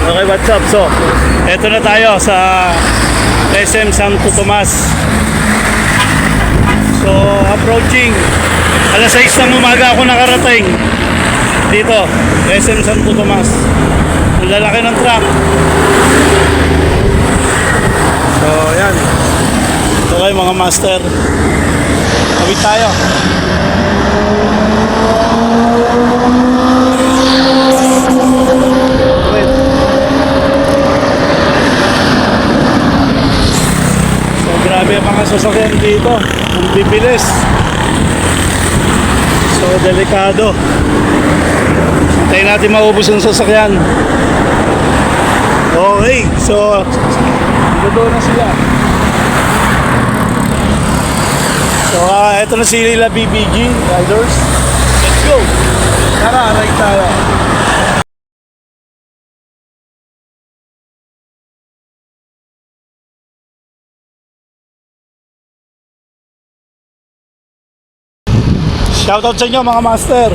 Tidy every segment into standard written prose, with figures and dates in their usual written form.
Okay, what's up? So, eto na tayo sa SM Santo Tomas. So, approaching. Alas 6 ng umaga ako nakarating dito, SM Santo Tomas. Ang lalaki ng truck. So, yan. Okay, mga master. Kawit tayo. Grabe ang mga sasakyan dito. Ang bibilis. So, delikado. Hintayin natin maubos ang sasakyan. Okay. So, doon na sila. So, eto na sila BBG riders. Let's go. Tara, ride tayo. Shoutout sa inyo mga master.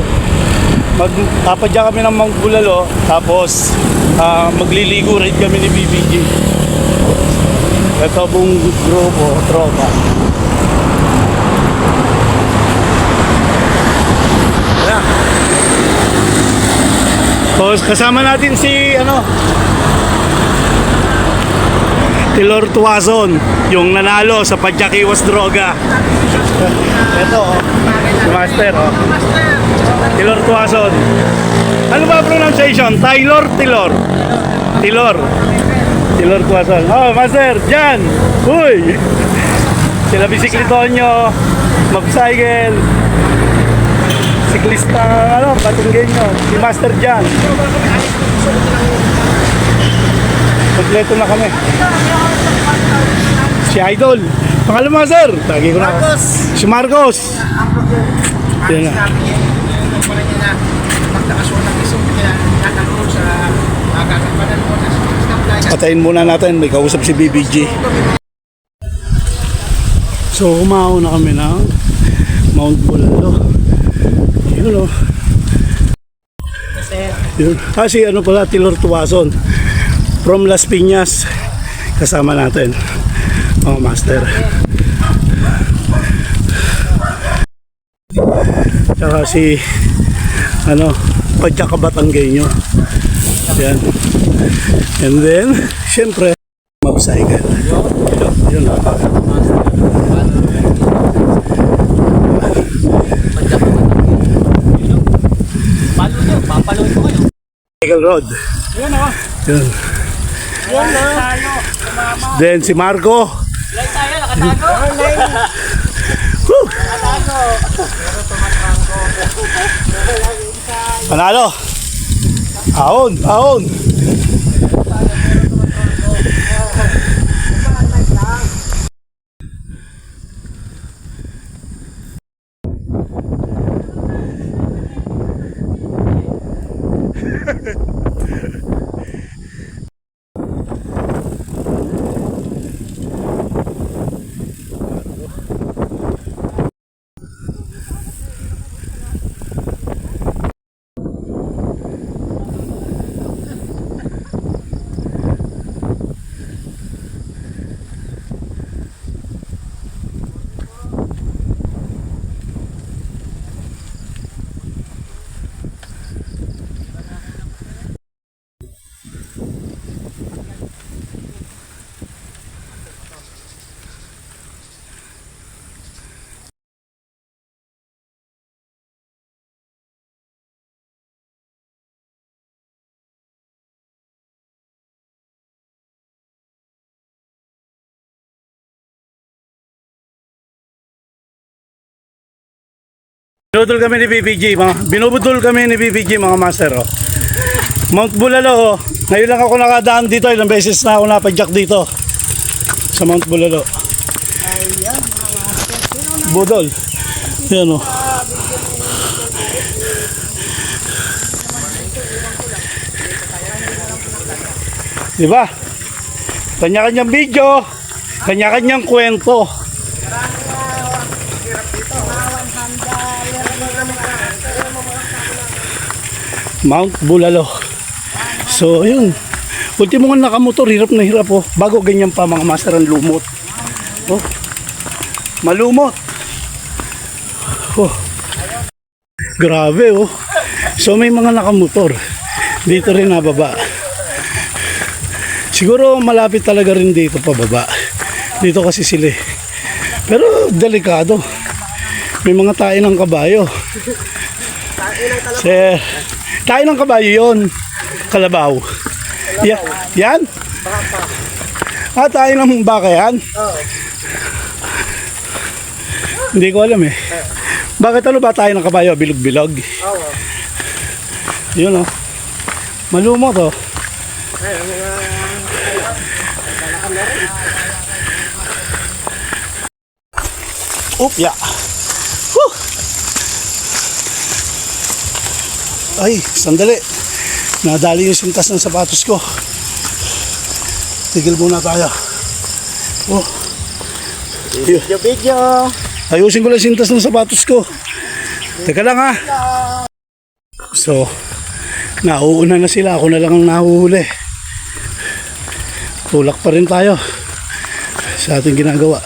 Magpapadya kami ng Mount Bulalo. Tapos magliligo ride kami ni BBG. Ito buong grupo, tropa. Ayan. Tapos kasama natin si Tilor Tuazon, yung nanalo sa Padyakiwas Droga. Ito, si Master, Tilor Tuazon. Ano ba pronunciation? Taylor, Tilor? Tilor. Tilor Tuazon. Oh, Master, Jan. Uy! Sila bisikletonyo, mag-cycle, siklista, Batunggenyo. Si Master Jan. Kompleto na kami. Si Idol. Pangalan mo, sir? Tagi ko na. Marcos. Si Marcos. Yan na. Patayin muna natin. May kausap si BBG. So, humao na kami ng Mount Bulalo. Yun o. Yun. Si pala, Tilor Tuazon. From Las Piñas. Kasama natin. Oh, master. Tsaka si Padya Batanggenyo. Yan. And then syempre mag-cycle. Yun. Cycle road. Yun o. Yun. Then si Marco. Like tayo, nakatago. Panalo. Ahon, ahon. Binubudol kami ni BBG, binubudol kami ni BBG mga master. Mount Bulalo. Ngayon lang ako nakadaan dito, ilang beses na ako napadyak dito sa Mount Bulalo. Ayan, mga master. Budol. Yan o. Diba? Kanya-kanyang video, kanya-kanyang kwento. Mount Bulalo. So yun, Ultimo nga nakamotor, hirap na hirap oh. Bago ganyan pa mga master ang lumot. Oh. Malumot. Oh. Grabe oh. So may mga nakamotor. Dito rin nababa. Siguro malapit talaga rin dito pababa. Dito kasi sila eh. Pero delikado. May mga tayo ng kabayo. Sir, tayo ng kabayo yon. Kalabaw. Yan? Ah, tayo ng baka yan? Hindi ko alam eh. Bakit ano ba tayo ng kabayo? Bilog-bilog. Yun oh. Malumot oh. Upya. Whew. Ay, sandali. Nadali yung sintas ng sapatos ko. Tigil muna tayo. Oh. Video. Ayusin ko lang sintas ng sapatos ko. Teka lang ha. So, nauuna na sila. Ako na lang ang nahuhuli. Tulak pa rin tayo sa ating ginagawa.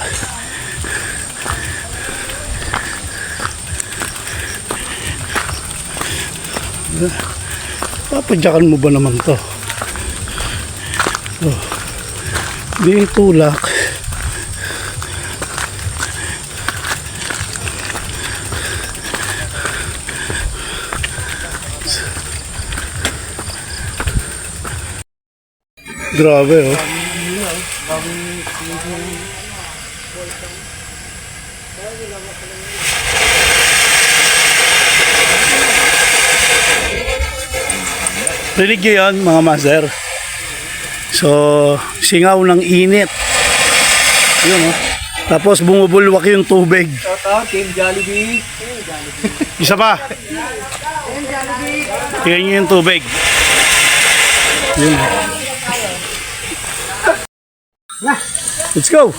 Papadyakan mo ba naman to? Oh. Di tulak. Grabe oh. Rinig nyo yun mga master. So, singaw ng init. Yun oh. Tapos bumubulwak yung tubig. Team Jollibee. Isa pa. Tingnan nyo yung tubig. Yun. Let's go.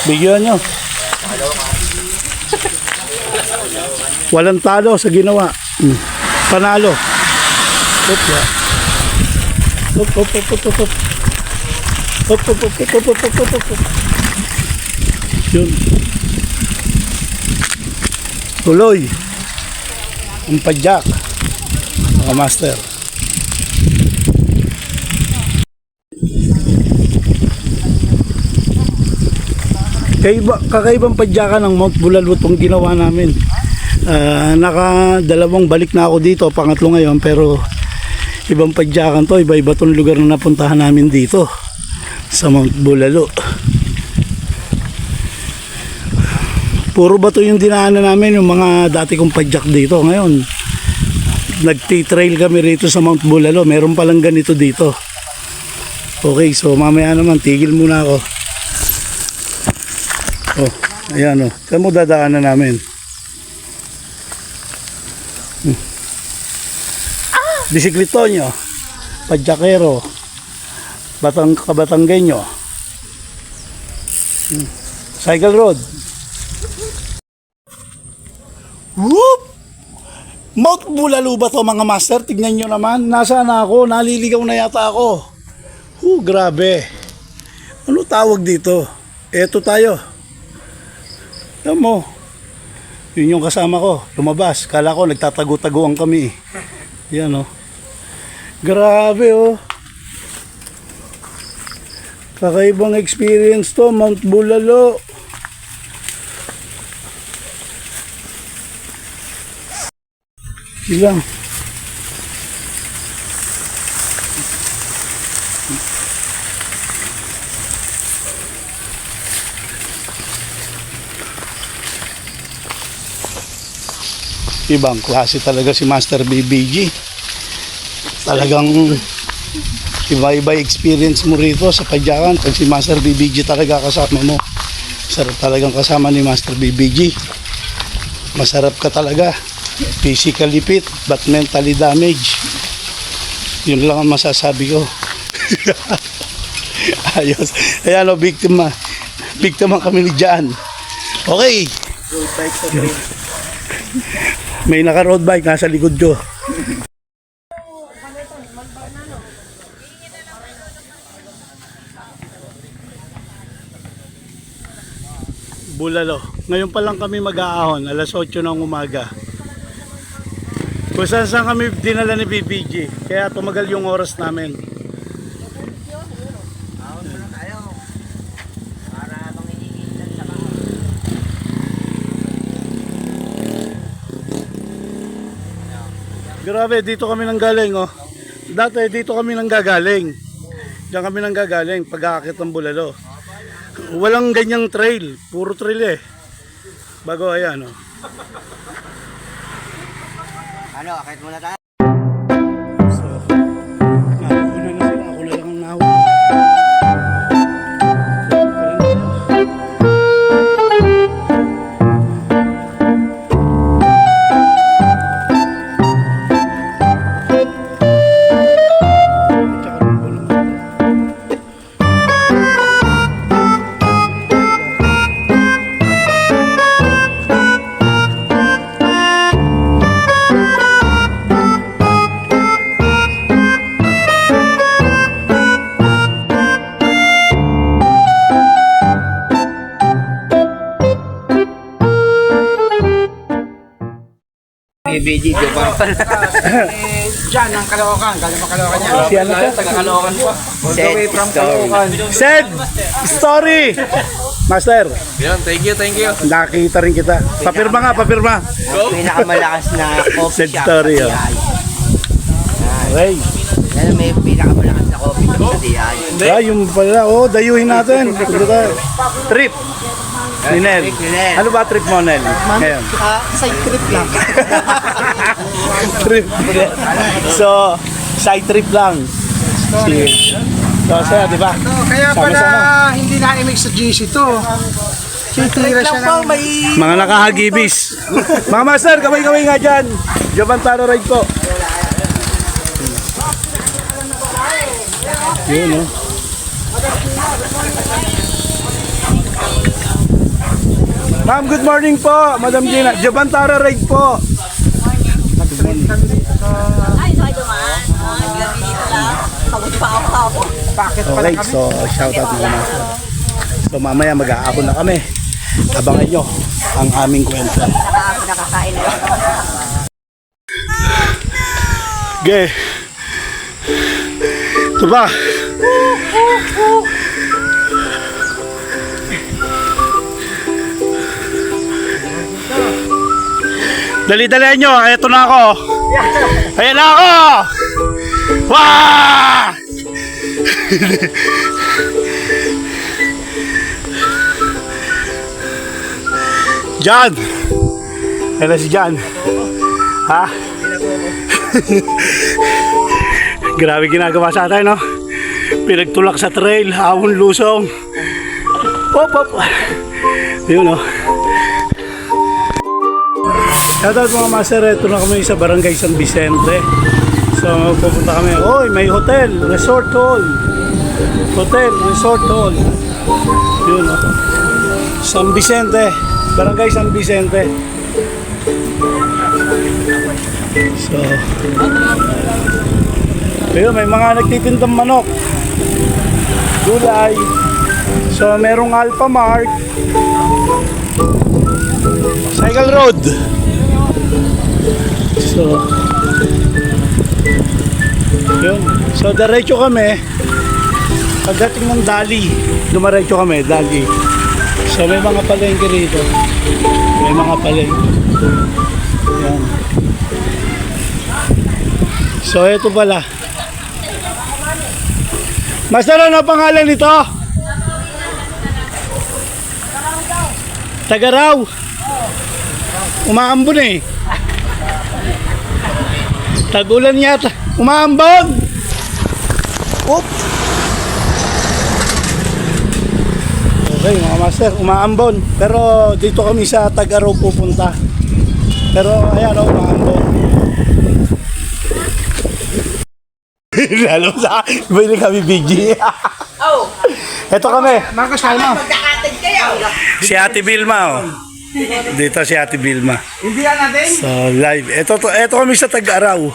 Bigyan nyo. Walang talo sa ginawa. Panalo. Up, ya. Up, up, up, up, up, up. Up, up, up, up, up, up, up, up, up. Yun. Tuloy. Ang padyak. Mga master. Kakaibang padyakan ng Mount Bulalot ang ginawa namin. Naka-2 balik na ako dito, pangatlo ngayon, pero ibang padyakan to, iba-iba tong lugar na napuntahan namin dito sa Mount Bulalo. Puro bato yung dinaanan namin, yung mga dati kong padyak dito. Ngayon nagti-trail kami rito sa Mount Bulalo, meron palang ganito dito. Okay, so mamaya naman tigil muna ako. Oh, ayan oh. Saan mo dadaanan namin? Bisikletonya, Padyakero, Kabatanggenyo, Cycle Road. Whoop! Mount Bulalo ba to mga master? Tignan nyo naman. Nasaan na ako? Naliligaw na yata ako. Grabe. Ano tawag dito? Eto tayo. Alam mo, yun yung kasama ko. Lumabas. Kala ko nagtatago-taguan kami. Yan oh. Grabe oh. Kakaibang experience to, Mount Bulalo. Ilang. Ibang klase talaga si Master BBG. Talagang iba-iba experience mo rito sa padyakan pag si Master BBG talaga kasama mo. Sarap talagang kasama ni Master BBG. Masarap ka talaga. Physically fit but mentally damaged. Yun lang ang masasabi ko. Ayos. Ayan o, biktima. Biktima kami ni Jan. Okay. May naka-road bike nasa likod ko. Bulalo. Ngayon pa lang kami mag-aahon, alas 8 ng umaga. Kung saan kami dinala ni BBG, kaya tumagal yung oras namin. Grabe, dito kami nang galing, oh. Dati dito kami nang gagaling. Diyan kami nang gagaling pag-aakit ng Bulalo. Walang ganyang trail, puro trail eh. Bago ayan, oh. Ano, akit muna tayo. So, nauna na sila, ako na lang ang nauna. BBG, di ba? Diyan, ang Caloocan. Galing pa Caloocan yan. Si ano to? Taga Caloocan po. All the way from Caloocan. Sed! Story! Master, Yan, thank you, thank you. nakita rin kita. Papirma nga, papirma. Pinakamalakas na coffee Sad shop story, sa oh. DI. Okay. Yan, may pinakamalakas na coffee shop sa DI. Ah, yung pala. Oh, dayuhin natin. Trip. Ni Nel. Ano ba trip mo, Nel? Ngayon. Side trip lang. Trip. So, side trip lang. So, di ba? Kaya pala Sama-sama. hindi na-imig sa GC to. Titira siya ng... Mga nakahagibis. Mga master, kamay-kamay nga dyan. Jabantaro ride po. Yun, oh. Ma'am, good morning po. Madam Gina. Jabantaro ride po. Ay, so ay dumaan. Gabi dito lang. Pagod pa ako. Okay, so shout out mga master. So mamaya mag-aakon na kami. Abangan nyo ang aming kwento. Nakakain na yun. Okay. Ito ba? Dali-dali nyo, eto na ako. Ayan na ako! Wah! John! Ayan na si John. Ha? Grabe ginagawa sa atin, no? Pinagtulak sa trail, awon lusong. Hop, hop. Yun, no? Shoutout mga master, ito na kami sa Barangay San Vicente. So pupunta kami, oy may hotel, resort hall. Hotel, resort hall. Yun, no? San Vicente, Barangay San Vicente. So, ayun, may mga nagtitindang manok, gulay. So merong Alpha Mart, Cycle Road. So, yun. So, diretso kami. Pagdating ng Dali, dumaretso kami, Dali. So, may mga palengke rito. May mga palengke. Yan. So, ito pala. Master, ano pangalan nito? Tagaraw. Umaambon eh. Tagulan yata. Umaambon! Oop! Okay mga master, umaambon. Pero dito kami sa Tagaraw pupunta. Pero ayan o, umaambon. Lalo sa bili kami BG. Oh! Ito kami. Marcos, kaya mo. Magkakatid kayo. Si Ate Vilma oh. Dito si Ate Vilma. Hindi yan natin. So, live. Ito kami sa Tag-Araw.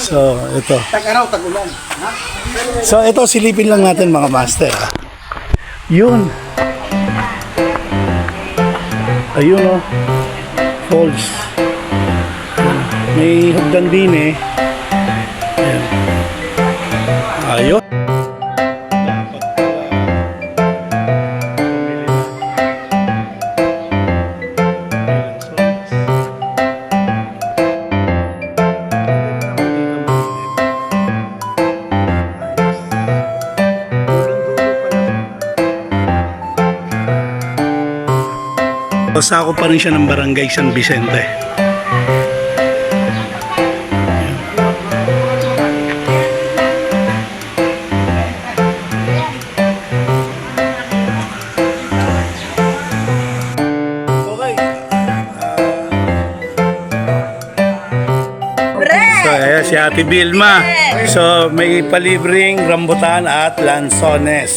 So, ito. Tag-araw, tag-ulan. So, ito, silipin lang natin mga master. Yun. Ayun oh. Falls. May hagdan din eh. Ayan. Ayun. Pasako pa rin siya ng Barangay San Vicente. Okay. So, ayan si Ate Vilma. So, may palibreng rambutan at lansones.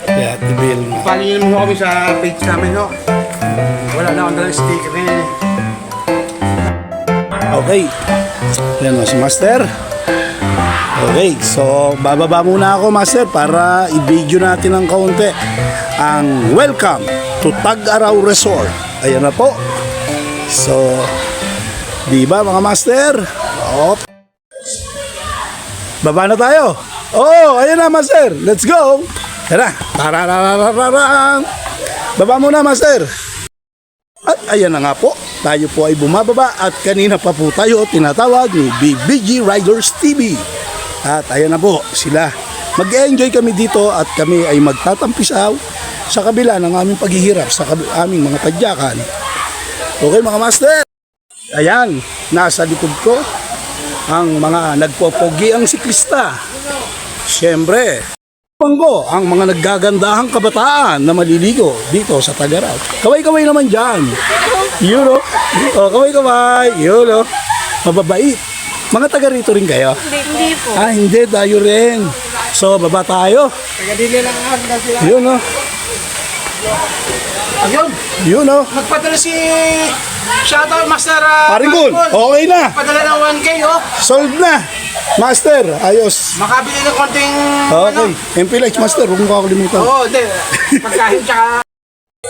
Si Ate Vilma. Follow nyo naman kami sa page namin, no? Wala na akong dalang sticker eh. Okay. Yan o si Master. Okay, so bababa muna ako Master para i-video natin ng kaunti ang welcome to Tag-Araw Resort. Ayan na po. So, di ba mga Master? Op. Baba na tayo. Oh, ayan na Master. Let's go. Tara. Tarararararang. Baba muna Master. At ayan na nga po, tayo po ay bumababa at kanina pa po tayo tinatawag ni BBG Riders TV. At ayan na po sila. Mag-enjoy kami dito at kami ay magtatampisaw sa kabila ng aming paghihirap sa aming mga tadyakan. Okay mga master. Ayan, nasa likod ko ang mga nagpopogi ang siklista. Siyempre, Panggo, ang mga naggagandahang kabataan na maliligo dito sa Tag-Araw. Kaway-kaway naman dyan. Yun o. Oh, kaway-kaway. Yun o. Mababait. Mga taga rito rin kayo? Hindi po. Ah, hindi. Tayo rin. So, baba tayo. Taga-dili lang ang sila. Yun o. Ayun, Yun o. nagpadala si Shoutout Master Paringul, okay na. Padala ng 1K, oh. Solved na. Master, ayos. Makabili ng konting, Okay. MPLX Master, huwag mo kakalimutan. Oo, hindi. Pagkain tsaka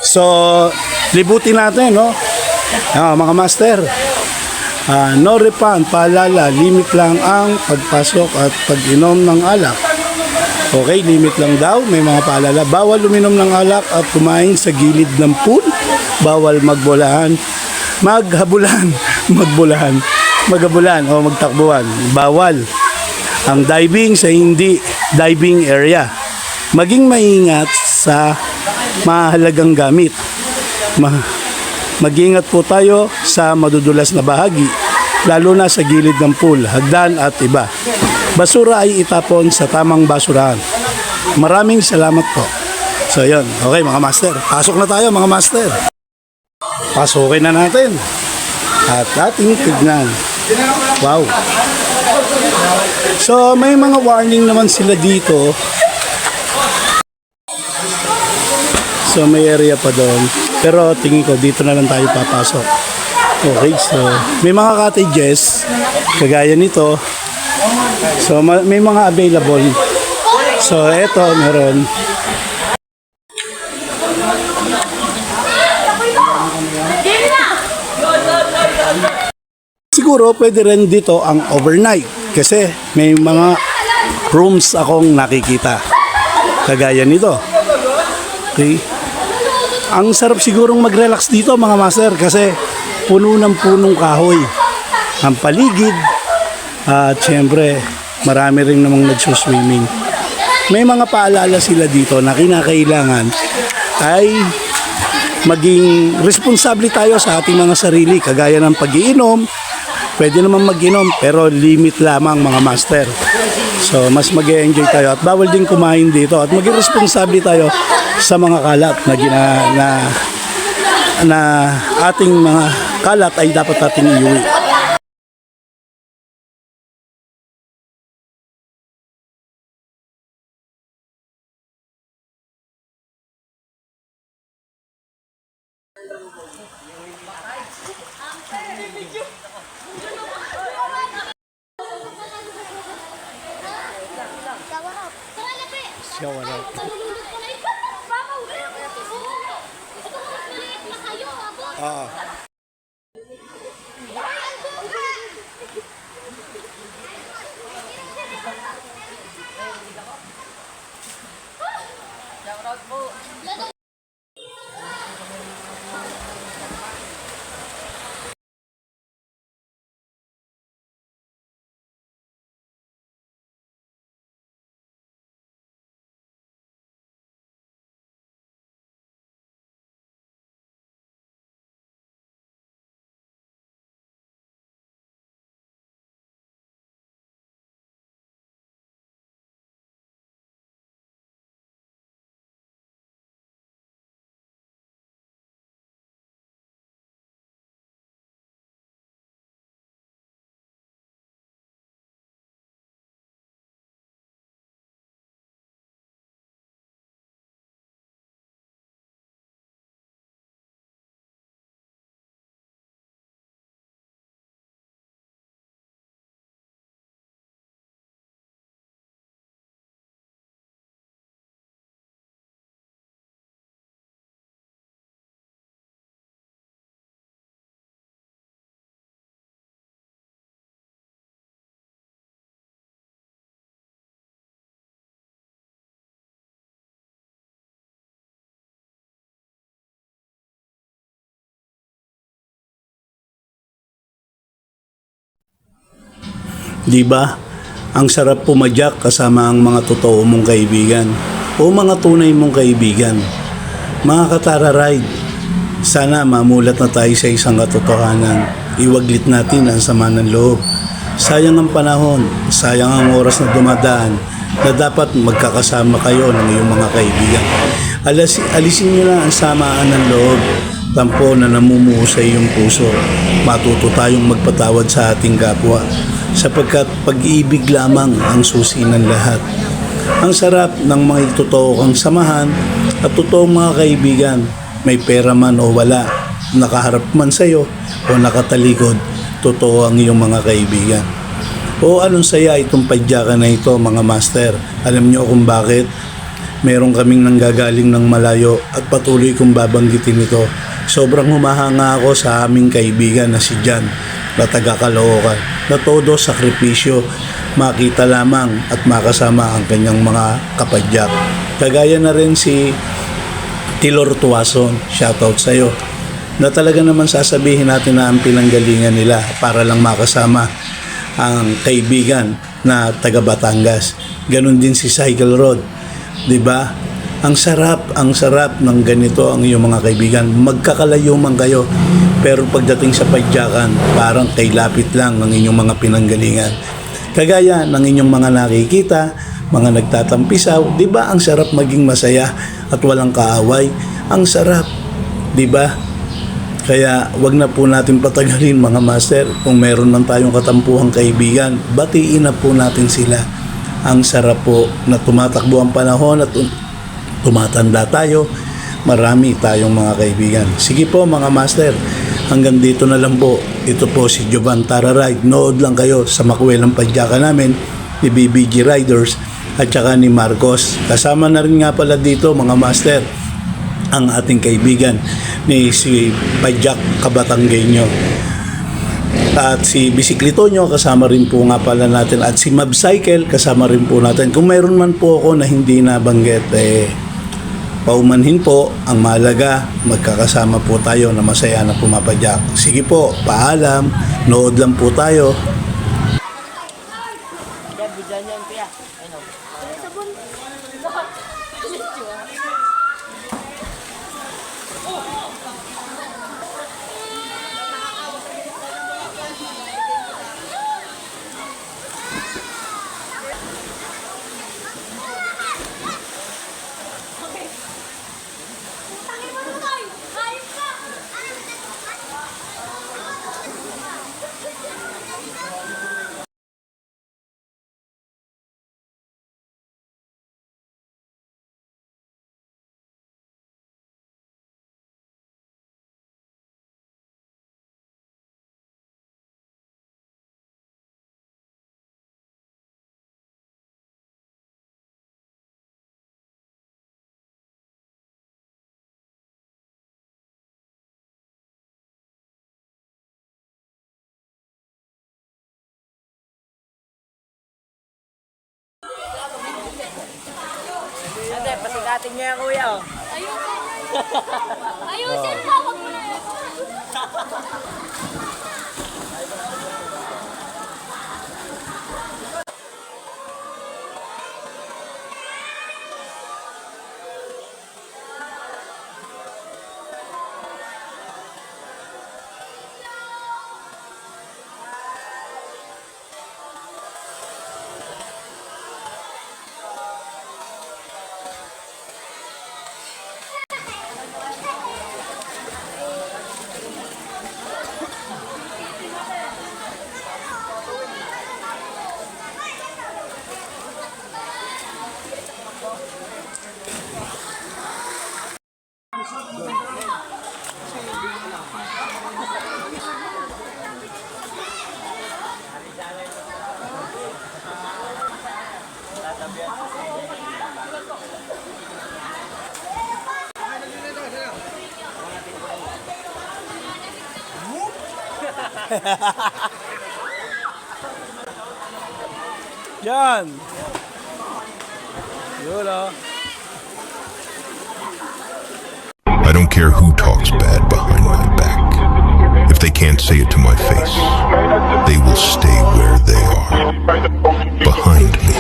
So, libutin natin, no? Mga master, no refund, paalala, limit lang ang pagpasok at pag-inom ng alak. Okay, limit lang daw, may mga paalala. Bawal uminom ng alak at kumain sa gilid ng pool. Bawal maghabulan, maghabulan o magtakbuhan. Bawal ang diving sa hindi diving area. Maging maingat sa mahalagang gamit. Mag-ingat po tayo sa madudulas na bahagi, lalo na sa gilid ng pool, hagdan at iba. Basura ay itapon sa tamang basurahan. Maraming salamat po. So yun, okay mga master, pasok na tayo mga master. Pasukin na natin at ating tignan. Wow. So may mga warning naman sila dito. So may area pa doon. Pero tingin ko dito na lang tayo papasok. Okay, so may mga cottages kagaya nito. So may mga available. So eto meron. Siguro pwede rin dito ang overnight kasi may mga rooms akong nakikita. Kagaya nito. Okay. Ang sarap sigurong mag-relax dito mga master kasi puno ng punong kahoy ang paligid at syempre marami rin namang nagsuswimming. May mga paalala sila dito na kinakailangan ay maging responsable tayo sa ating mga sarili kagaya ng pag-iinom. Pwede naman mag-inom pero limit lamang mga master. So mas mag-enjoy tayo at bawal din kumain dito at maging responsable tayo sa mga kalat na ating mga kalat ay dapat nating iuwi. siya wala. Oo. Di ba? Ang sarap pumadyak kasama ang mga totoo mong kaibigan o mga tunay mong kaibigan. Mga Katara Ride, sana mamulat na tayo sa isang katotohanan. Iwaglit natin ang sama ng loob. Sayang ang panahon, sayang ang oras na dumadaan na dapat magkakasama kayo ng iyong mga kaibigan. Alisin nyo na ang samaan ng loob, tampo na namumuo sa iyong puso. Matuto tayong magpatawad sa ating kapwa, sapagkat pag-ibig lamang ang susi ng lahat. Ang sarap ng mga totoo kang samahan at totoong mga kaibigan, may pera man o wala, nakaharap man sa'yo o nakatalikod, totoo ang iyong mga kaibigan. O anong saya itong padyakan na ito, mga master. Alam niyo kung bakit? Meron kaming nanggagaling ng malayo at patuloy kong babanggitin ito. Sobrang humahanga ako sa aming kaibigan na si Jan, na taga Caloocan, na todo sakripisyo, makita lamang at makasama ang kanyang mga kapadyak. Kagaya na rin si Tilor Tuason, shoutout sa'yo, na talaga naman sasabihin natin na ang pinanggalingan nila para lang makasama ang kaibigan na taga Batangas. Ganon din si Cycle Road, 'di ba? Ang sarap ng ganito ang iyong mga kaibigan. Magkakalayo man kayo, pero pagdating sa padyakan, parang kay lapit lang ng inyong mga pinanggalingan. Kagaya ng inyong mga nakikita, mga nagtatampisaw, 'di ba? Ang sarap maging masaya at walang kaaway. Ang sarap, 'di ba? Kaya wag na po natin patagalin, mga master. Kung meron man tayong katampuhang kaibigan, batiin na po natin sila. Ang sarap po na tumatakbo ang panahon at tumatanda tayo. Marami tayong mga kaibigan. Sige po, mga master, hanggang dito na lang po. Ito po si Jovan Tara Ride. Nood lang kayo sa makwelang padyakan namin ni BBG Riders at saka ni Marcos. Kasama na rin nga pala dito, mga master, ang ating kaibigan ni si Padyak Kabatanggenyo. At si Bisiklito kasama rin po nga pala natin. At si Mabcycle kasama rin po natin. Kung mayroon man po ako na hindi nabanggit, paumanhin po. Ang mahalaga, magkakasama po tayo na masaya na pumapadyak. Sige po, paalam. Nood lang po tayo. Ate, pasigatin niyo yan, kuya. Oh. Ayusin mo, wag mo na yun. Yan. Yun oh. I don't care who talks bad behind my back. If they can't say it to my face, they will stay where they are, behind me.